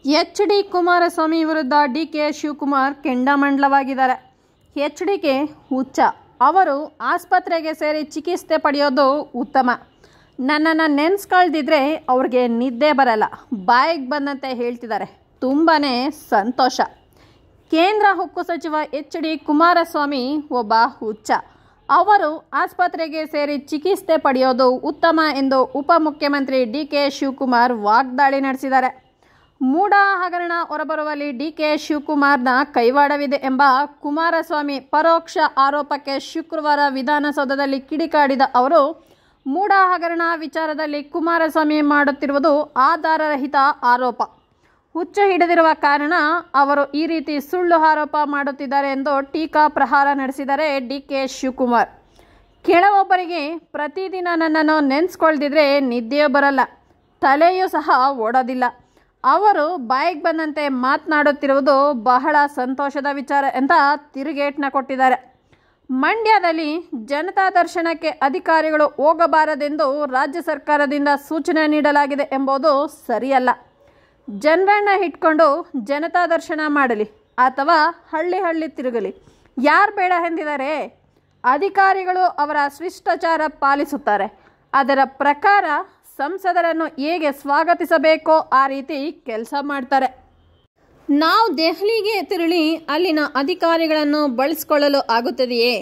H D. Kumaraswamy ವಿರುದ್ಧ ಡಿ.ಕೆ. ಶಿವಕುಮಾರ್ ಕೆಂಡಾಮಂಡಲವಾಗಿದ್ದಾರೆ. ಎಚ್.ಡಿ.ಕೆ ಹುಚ್ಚ, ಅವರು ಆಸ್ಪತ್ರೆಗೆ ಸೇರಿ ಚಿಕಿತ್ಸೆ ಪಡೆಯೋದು ಉತ್ತಮ. ನನ್ನನ್ನು ನೆನೆಸ್ಕೊಳ್ದಿದ್ರೆ ಅವ್ರಿಗೆ ನಿದ್ದೆ ಬರಲ್ಲ, ಬಾಯಿಗೆ ಬಂದಂತೆ ಹೇಳ್ತಿದ್ದಾರೆ. ತುಂಬಾ ಸಂತೋಷ. ಕೇಂದ್ರ ಉಕ್ಕು ಸಚಿವ ಎಚ್.ಡಿ. ಕುಮಾರಸ್ವಾಮಿ ಒಬ್ಬ ಹುಚ್ಚ, ಅವರು ಆಸ್ಪತ್ರೆಗೆ ಸೇರಿ ಚಿಕಿತ್ಸೆ ಪಡೆಯೋದು ಉತ್ತಮ ಎಂದು ಉಪಮುಖ್ಯಮಂತ್ರಿ ಡಿ.ಕೆ. ಶಿವಕುಮಾರ್ ವಾಗ್ದಾಳಿ ನಡೆಸಿದ್ದಾರೆ. ಮೂಡಾ ಹಗರಣ ಹೊರಬರುವಲ್ಲಿ ಡಿ.ಕೆ. ಶಿವಕುಮಾರ್ನ ಕೈವಾಡವಿದೆ ಎಂಬ ಕುಮಾರಸ್ವಾಮಿ ಪರೋಕ್ಷ ಆರೋಪಕ್ಕೆ ಶುಕ್ರವಾರ ವಿಧಾನಸೌಧದಲ್ಲಿ ಕಿಡಿಕಾಡಿದ ಅವರು, ಮೂಡಾ ಹಗರಣ ವಿಚಾರದಲ್ಲಿ ಕುಮಾರಸ್ವಾಮಿ ಮಾಡುತ್ತಿರುವುದು ಆಧಾರರಹಿತ ಆರೋಪ. ಹುಚ್ಚು ಹಿಡಿದಿರುವ ಕಾರಣ ಅವರು ಈ ರೀತಿ ಸುಳ್ಳು ಆರೋಪ ಮಾಡುತ್ತಿದ್ದಾರೆ ಎಂದು ಟೀಕಾ ಪ್ರಹಾರ ನಡೆಸಿದ್ದಾರೆ ಡಿ.ಕೆ. ಶಿವಕುಮಾರ್. ಕೆಲವೊಬ್ಬರಿಗೆ ಪ್ರತಿದಿನ ನನ್ನನ್ನು ನೆನೆಸ್ಕೊಳ್ದಿದ್ರೆ ನಿದ್ದೆಯೂ ಬರಲ್ಲ, ತಲೆಯೂ ಸಹ ಓಡೋದಿಲ್ಲ. ಅವರು ಬಾಯಿಗೆ ಬಂದಂತೆ ಮಾತನಾಡುತ್ತಿರುವುದು ಬಹಳ ಸಂತೋಷದ ವಿಚಾರ ಅಂತ ತಿರುಗೇಟನ್ನ ಕೊಟ್ಟಿದ್ದಾರೆ. ಮಂಡ್ಯದಲ್ಲಿ ಜನತಾ ದರ್ಶನಕ್ಕೆ ಅಧಿಕಾರಿಗಳು ಹೋಗಬಾರದೆಂದು ರಾಜ್ಯ ಸರ್ಕಾರದಿಂದ ಸೂಚನೆ ನೀಡಲಾಗಿದೆ ಎಂಬುದು ಸರಿಯಲ್ಲ. ಜನರನ್ನ ಇಟ್ಕೊಂಡು ಜನತಾ ದರ್ಶನ ಮಾಡಲಿ ಅಥವಾ ಹಳ್ಳಿ ಹಳ್ಳಿ ತಿರುಗಲಿ, ಯಾರು ಬೇಡ ಎಂದಿದ್ದಾರೆ? ಅಧಿಕಾರಿಗಳು ಅವರ ಶಿಷ್ಟಾಚಾರ ಪಾಲಿಸುತ್ತಾರೆ. ಅದರ ಪ್ರಕಾರ ಸಂಸದರನ್ನು ಹೇಗೆ ಸ್ವಾಗತಿಸಬೇಕೋ ಆ ರೀತಿ ಕೆಲಸ ಮಾಡ್ತಾರೆ. ನಾವು ದೆಹಲಿಗೆ ತೆರಳಿ ಅಲ್ಲಿನ ಅಧಿಕಾರಿಗಳನ್ನು ಬಳಸಿಕೊಳ್ಳಲು ಆಗುತ್ತದೆಯೇ?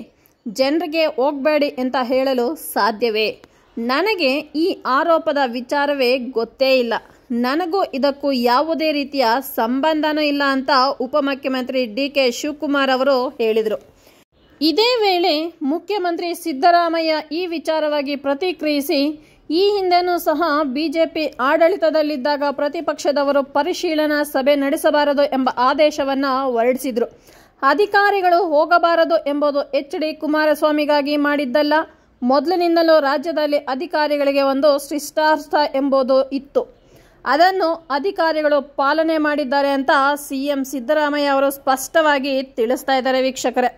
ಜನರಿಗೆ ಹೋಗಬೇಡಿ ಅಂತ ಹೇಳಲು ಸಾಧ್ಯವೇ? ನನಗೆ ಈ ಆರೋಪದ ವಿಚಾರವೇ ಗೊತ್ತೇ ಇಲ್ಲ. ನನಗೂ ಇದಕ್ಕೂ ಯಾವುದೇ ರೀತಿಯ ಸಂಬಂಧನೂ ಇಲ್ಲ ಅಂತ ಉಪಮುಖ್ಯಮಂತ್ರಿ ಡಿ.ಕೆ. ಶಿವಕುಮಾರ್ ಅವರು ಹೇಳಿದರು. ಇದೇ ವೇಳೆ ಮುಖ್ಯಮಂತ್ರಿ ಸಿದ್ದರಾಮಯ್ಯ ಈ ವಿಚಾರವಾಗಿ ಪ್ರತಿಕ್ರಿಯಿಸಿ, ಈ ಹಿಂದೆನೂ ಸಹ ಬಿಜೆಪಿ ಆಡಳಿತದಲ್ಲಿದ್ದಾಗ ಪ್ರತಿಪಕ್ಷದವರು ಪರಿಶೀಲನಾ ಸಭೆ ನಡೆಸಬಾರದು ಎಂಬ ಆದೇಶವನ್ನು ಹೊರಡಿಸಿದ್ರು. ಅಧಿಕಾರಿಗಳು ಹೋಗಬಾರದು ಎಂಬುದು ಎಚ್.ಡಿ. ಕುಮಾರಸ್ವಾಮಿಗಾಗಿ ಮಾಡಿದ್ದಲ್ಲ. ಮೊದಲಿನಿಂದಲೂ ರಾಜ್ಯದಲ್ಲಿ ಅಧಿಕಾರಿಗಳಿಗೆ ಒಂದು ಶಿಷ್ಟಾಚಾರ ಎಂಬುದು ಇತ್ತು. ಅದನ್ನು ಅಧಿಕಾರಿಗಳು ಪಾಲನೆ ಮಾಡಿದ್ದಾರೆ ಅಂತ ಸಿಎಂ ಸಿದ್ದರಾಮಯ್ಯ ಅವರು ಸ್ಪಷ್ಟವಾಗಿ ತಿಳಿಸ್ತಾ ಇದ್ದಾರೆ ವೀಕ್ಷಕರೇ.